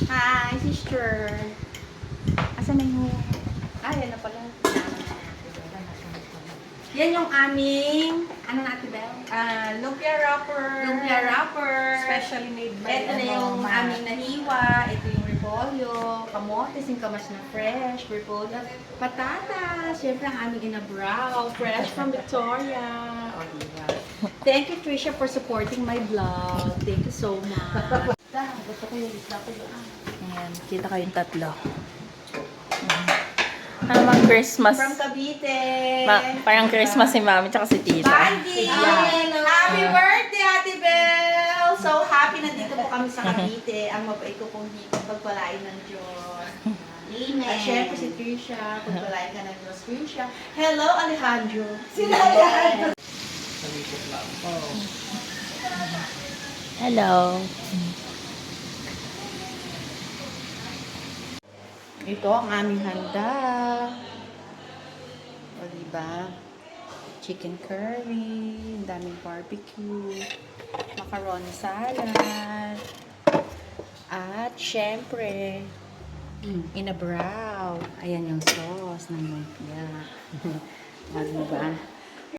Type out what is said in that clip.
Hi, sister. Asan na yung... yan na pala. Yan yung aming... Ano na, Ate Bel? Lumpia wrapper. Lumpia wrapper. Specially made by Ito na yung aming nahiwa. Ito yung repolyo. Kamote, singkamas na fresh. Repolyo. Patatas. Siyempre ang aming inabraw. Fresh from Victoria. O, diba? Thank you, Trisha, for supporting my vlog. Thank you so much. Gusto ko yung isla ko doon. Ayan, kita kayong tatlo. Mga Christmas. From Cavite. Parang Christmas si Mami tsaka si Tita. Bandi! Happy birthday, Ate Belle! So happy na dito po kami sa Cavite. Ang mabait ko pong dito, pagpalain ng Diyos. Amen. At syempre si Trisha, pagpalain ka ng Diyos. Trisha, hello Alejandro. Sila Alejandro. Hello. Ito ang aming handa. O, diba? Chicken curry, ang daming barbecue, macaroni salad, at syempre, inabraw. Ayan yung sauce ng lumpia. O, diba?